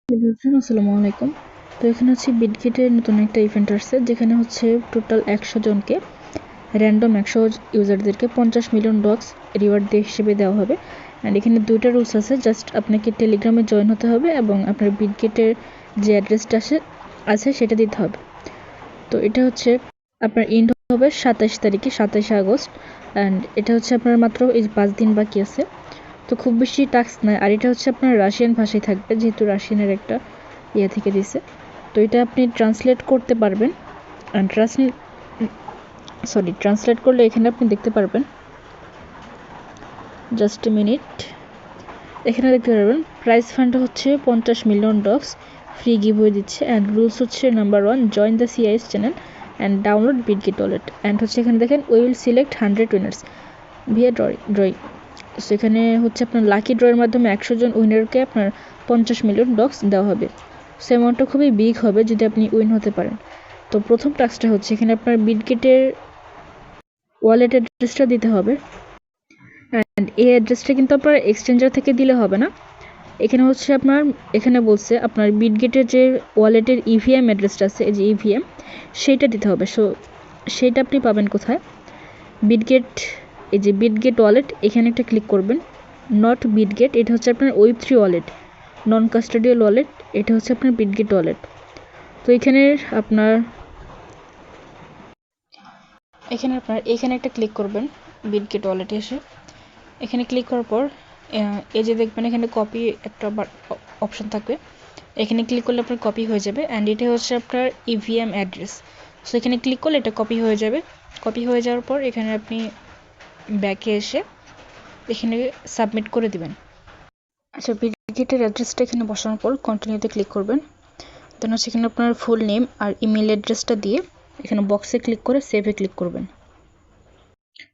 Hello everyone, আসসালামু আলাইকুম। তো এখানে হচ্ছে বিটগেটের নতুন একটা ইভেন্ট আসছে, যেখানে হচ্ছে টোটাল 100 জনকে র্যান্ডম 100 ইউজারদেরকে 50 মিলিয়ন ডক্স রিওয়ার্ড হিসেবে দেওয়া হবে। অ্যান্ড এখানে দুইটা রুলস আছে, জাস্ট আপনাকে টেলিগ্রামে জয়েন হতে হবে এবং আপনার বিটগেটের যে অ্যাড্রেসটা আছে সেটা দিতে হবে। তো এটা হচ্ছে আপনার এন্ড হবে 27 তারিখে, 27 আগস্ট। অ্যান্ড এটা হচ্ছে আপনার মাত্র এই 5 দিন বাকি আছে। তো খুব বেশি টাস্ক নয়, আর এটা হচ্ছে আপনার রাশিয়ান ভাষায় থাকবে, যেহেতু রাশিয়ানের একটা থেকে দিছে। তো এটা আপনি ট্রান্সলেট করতে পারবেন। ট্রান্সলেট করলে এখানে আপনি দেখতে পারবেন, জাস্ট এ মিনিট। এখানে দেখতে পারবেন প্রাইস ফান্ড হচ্ছে 50 মিলিয়ন ডক্স ফ্রি গিভওয়ে দিচ্ছে। অ্যান্ড রুলস হচ্ছে number 1, join the CIS channel and download Bitget wallet. And হচ্ছে এখানে দেখেন we will select 100 winners via drawing. সেখানে হচ্ছে আপনার লাকি ড্রয়ের মাধ্যমে 100 জন উইনারকে আপনার 50 মিলিয়ন ডক্স দেওয়া হবে। সো অ্যামাউন্টটা খুবই বিগ হবে যদি আপনি উইন হতে পারেন। তো প্রথম টাস্কটা হচ্ছে এখানে আপনার বিটগেটের ওয়ালেট অ্যাড্রেসটা দিতে হবে। অ্যান্ড এই অ্যাড্রেসটা কিন্তু আপনার এক্সচেঞ্জার থেকে দিলে হবে না। এখানে হচ্ছে এখানে বলছে আপনার বিটগেটের যে ওয়ালেটের ইভিএম অ্যাড্রেসটা আছে, এই যে ইভিএম, সেইটা দিতে হবে। সো সেইটা আপনি পাবেন কোথায়? বিটগেট, এই যে বিটগেট ওয়ালেট, এখানে একটা ক্লিক করবেন। নট বিটগেট, এটা হচ্ছে আপনার ওয়েব3 ওয়ালেট। নন কাস্টোডিয়াল ওয়ালেট, এটা হচ্ছে আপনার বিটগেট ওয়ালেট। তো এখানে একটা ক্লিক করবেন বিটগেট ওয়ালেটে এসে। এখানে ক্লিক করার পর এই যে দেখবেন এখানে কপি একটা অপশন থাকবে, এখানে ক্লিক করলে আপনার কপি হয়ে যাবে। অ্যান্ড এটা হচ্ছে আপনার ইভিএম অ্যাড্রেস। সো এখানে ক্লিক করলে এটা কপি হয়ে যাবে। কপি হয়ে যাওয়ার পর এখানে আপনি ব্যাকে এসে এখানে সাবমিট করে দিবেন। আচ্ছা, বিটগেটের অ্যাড্রেসটা এখানে বসানোর পর কন্টিনিউতে ক্লিক করবেন। দেন হচ্ছে এখানে আপনার ফুল নেম আর ইমেল অ্যাড্রেসটা দিয়ে এখানে বক্সে ক্লিক করে সেভে ক্লিক করবেন,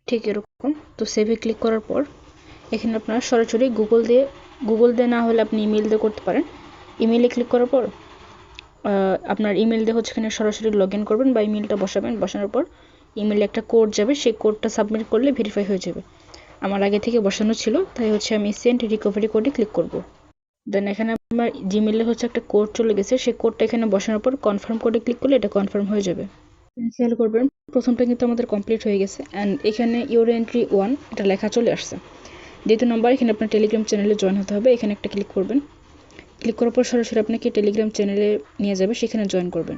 ঠিক এরকম। তো সেভে ক্লিক করার পর এখানে আপনার সরাসরি গুগল দিয়ে না হলে আপনি ইমেল দিয়ে করতে পারেন। ইমেলে ক্লিক করার পর আপনার ইমেল দিয়ে হচ্ছে এখানে সরাসরি লগ ইন করবেন বা ইমেলটা বসাবেন। বসানোর পর ইমেলে একটা কোড যাবে, সেই কোডটা সাবমিট করলে ভেরিফাই হয়ে যাবে। আমার আগে থেকে বসানো ছিল, তাই হচ্ছে আমি সেন্ড রিকভারি কোডে ক্লিক করব। দেন এখানে আমার জিমেলে হচ্ছে একটা কোড চলে গেছে, সেই কোডটা এখানে বসানোর পর কনফার্ম কোডে ক্লিক করলে এটা কনফার্ম হয়ে যাবে। খেয়াল করবেন প্রথমটা কিন্তু আমাদের কমপ্লিট হয়ে গেছে। অ্যান্ড এখানে ইউর এন্ট্রি 1 এটা লেখা চলে আসছে। দ্বিতীয় নম্বর, এখানে আপনার টেলিগ্রাম চ্যানেলে জয়েন হতে হবে। এখানে একটা ক্লিক করবেন। ক্লিক করার পর সরাসরি আপনাকে টেলিগ্রাম চ্যানেলে নিয়ে যাবে, সেখানে জয়েন করবেন।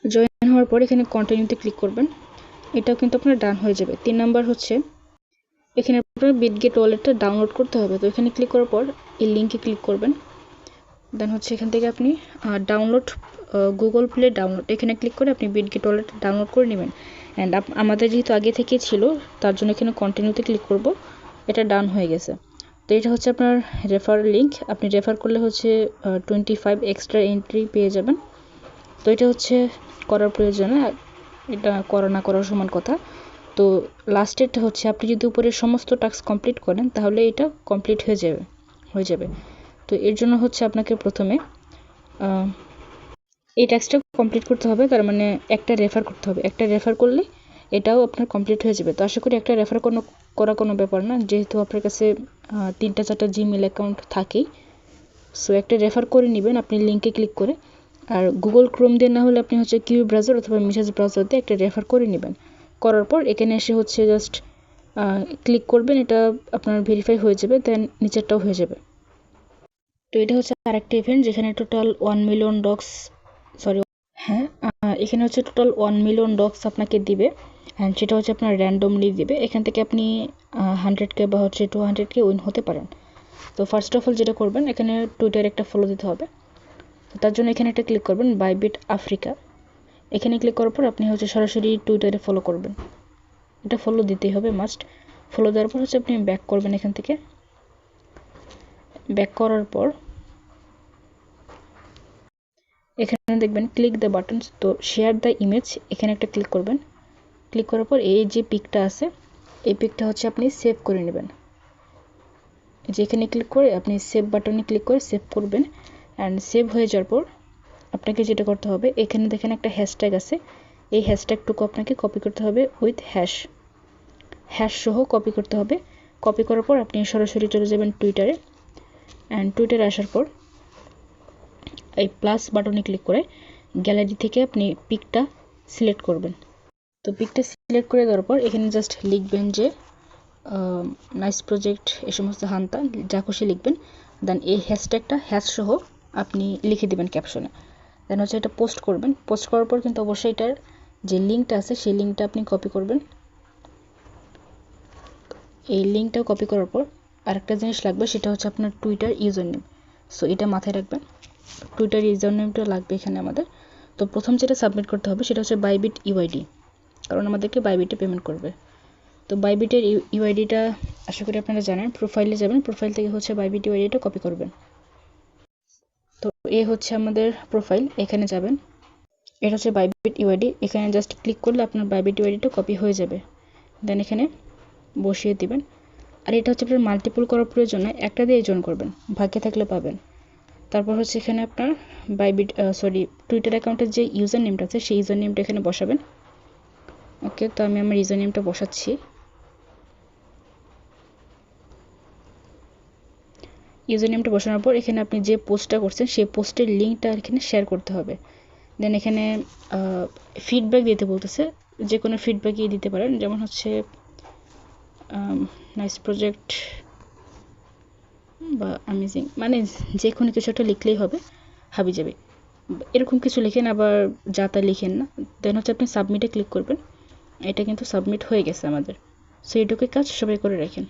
জয়েন হওয়ার পর এখানে কন্টিনিউতে ক্লিক করবেন। এটাও কিন্তু আপনার ডান হয়ে যাবে। 3 নাম্বার হচ্ছে এখানে আপনার বিটগেট ওয়ালেটটা ডাউনলোড করতে হবে। তো এখানে ক্লিক করার পর এই লিঙ্কে ক্লিক করবেন। দেন হচ্ছে এখান থেকে আপনি ডাউনলোড গুগল প্লে ডাউনলোড, এখানে ক্লিক করে আপনি বিটগেট ওয়ালেট ডাউনলোড করে নেবেন। অ্যান্ড আমাদের যেহেতু আগে থেকে ছিল, তার জন্য এখানে কন্টিনিউতে ক্লিক করব। এটা ডান হয়ে গেছে। তো এটা হচ্ছে আপনার রেফার লিঙ্ক, আপনি রেফার করলে হচ্ছে 25 এক্সট্রা এন্ট্রি পেয়ে যাবেন। তো এটা হচ্ছে করার প্রয়োজন, এটা করা না করার সমান কথা। তো লাস্টেরটা হচ্ছে আপনি যদি উপরের সমস্ত টাস্ক কমপ্লিট করেন তাহলে এটা কমপ্লিট হয়ে যাবে। তো এর জন্য হচ্ছে আপনাকে প্রথমে এই টাস্কটা কমপ্লিট করতে হবে, তার মানে একটা রেফার করতে হবে। একটা রেফার করলে এটাও আপনার কমপ্লিট হয়ে যাবে। তো আশা করি একটা রেফার করা কোনো ব্যাপার না, যেহেতু আপনার কাছে 3-4টা জিমেল অ্যাকাউন্ট থাকেই। সো একটা রেফার করে নেবেন আপনি লিঙ্কে ক্লিক করে। আর গুগল ক্রোম দিয়ে না হলে আপনি হচ্ছে কিউ ব্রাউজার অথবা মেসেজ ব্রাউজার দিয়ে একটা রেফার করে নেবেন। করার পর এখানে এসে হচ্ছে জাস্ট ক্লিক করবেন, এটা আপনার ভেরিফাই হয়ে যাবে। দেন নিচেরটাও হয়ে যাবে। তো এটা হচ্ছে আরেকটা ইভেন্ট যেখানে টোটাল 1 মিলিয়ন ডক্স, হ্যাঁ, এখানে হচ্ছে টোটাল 1 মিলিয়ন ডক্স আপনাকে দিবে। অ্যান্ড সেটা হচ্ছে আপনার র্যান্ডমলি দিবে। এখান থেকে আপনি 100K বা হচ্ছে 200K উইন হতে পারেন। তো ফার্স্ট অফ অল যেটা করবেন, এখানে টুইটারে একটা ফলো দিতে হবে। তো তার জন্য এখানে একটা ক্লিক করবেন, বাইবিট আফ্রিকা। এখানে ক্লিক করার পর আপনি হচ্ছে সরাসরি টুইটারে ফলো করবেন। এটা ফলো দিতেই হবে, মাস্ট। ফলো দেওয়ার পর হচ্ছে আপনি ব্যাক করবেন। এখান থেকে ব্যাক করার পর এখানে দেখবেন ক্লিক দ্য বাটনস, তো শেয়ার দ্য ইমেজ, এখানে একটা ক্লিক করবেন। ক্লিক করার পর এই যে পিকটা আছে, এই পিকটা হচ্ছে আপনি সেভ করে নেবেন। যেখানে ক্লিক করে আপনি সেভ বাটনে ক্লিক করে সেভ করবেন। অ্যান্ড সেভ হয়ে যাওয়ার পর আপনাকে যেটা করতে হবে, এখানে দেখেন একটা হ্যাশট্যাগ আছে, এই হ্যাশট্যাগটুকু আপনাকে কপি করতে হবে উইথ হ্যাশ সহ কপি করতে হবে। কপি করার পর আপনি সরাসরি চলে যাবেন টুইটারে। অ্যান্ড টুইটারে আসার পর এই প্লাস বাটনে ক্লিক করে গ্যালারি থেকে আপনি পিকটা সিলেক্ট করবেন। তো পিকটা সিলেক্ট করে দেওয়ার পর এখানে জাস্ট লিখবেন যে নাইস প্রজেক্ট এই সমস্ত হান্তা যা খুশি লিখবেন। দেন এই হ্যাশট্যাগটা সহ আপনি লিখে দিবেন ক্যাপশনে। দেন হচ্ছে এটা পোস্ট করবেন। পোস্ট করার পর কিন্তু অবশ্যই এটার যে লিঙ্কটা আছে সেই লিঙ্কটা আপনি কপি করবেন। এই লিঙ্কটা কপি করার পর আরেকটা জিনিস লাগবে, সেটা হচ্ছে আপনার টুইটার ইউজার নেম। সো এটা মাথায় রাখবেন, টুইটার ইউজার নেমটা লাগবে এখানে আমাদের। তো প্রথম যেটা সাবমিট করতে হবে সেটা হচ্ছে বাইবিট ইউআইডি, কারণ আমাদেরকে বাইবিটে পেমেন্ট করবে। তো বাইবিটের ইউআইডিটা আশা করি আপনারা জানেন। প্রোফাইলে যাবেন, প্রোফাইল থেকে হচ্ছে বাইবিট ইউআইডিটা কপি করবেন। তো এ হচ্ছে আমাদের প্রোফাইল, এখানে যাবেন, এটা হচ্ছে বাইবিট ইউআইডি। এখানে জাস্ট ক্লিক করলে আপনার বাইবিট ইউআইডিটা কপি হয়ে যাবে। দেন এখানে বসিয়ে দিবেন। আর এটা হচ্ছে আপনার মাল্টিপল করার প্রয়োজন নয়, একটা দিয়ে জয়েন করবেন, ভাগ্যে থাকলে পাবেন। তারপর হচ্ছে এখানে আপনার বাইবিট টুইটার অ্যাকাউন্টের যে ইউজার নেমটা আছে সেই ইউজার নেমটা এখানে বসাবেন। ওকে, তো আমি আমার ইউজার নেমটা বসাচ্ছি। ইউজার নেমটা বসানোর পর এখানে আপনি যে পোস্টটা করছেন সেই পোস্টের লিঙ্কটা এখানে শেয়ার করতে হবে। দেন এখানে ফিডব্যাক দিতে বলতেছে, যে কোনো ফিডব্যাকই দিতে পারেন, যেমন হচ্ছে নাইস প্রজেক্ট বা অ্যামেজিং, মানে যে কোনো কিছু একটা লিখলেই হবে, হাবিজাবি এরকম কিছু লিখেন, আবার যা তা লিখেন না। দেন হচ্ছে আপনি সাবমিটে ক্লিক করবেন। এটা কিন্তু সাবমিট হয়ে গেছে আমাদের। সো এইটুকুই কাজ, সবাই করে রাখেন।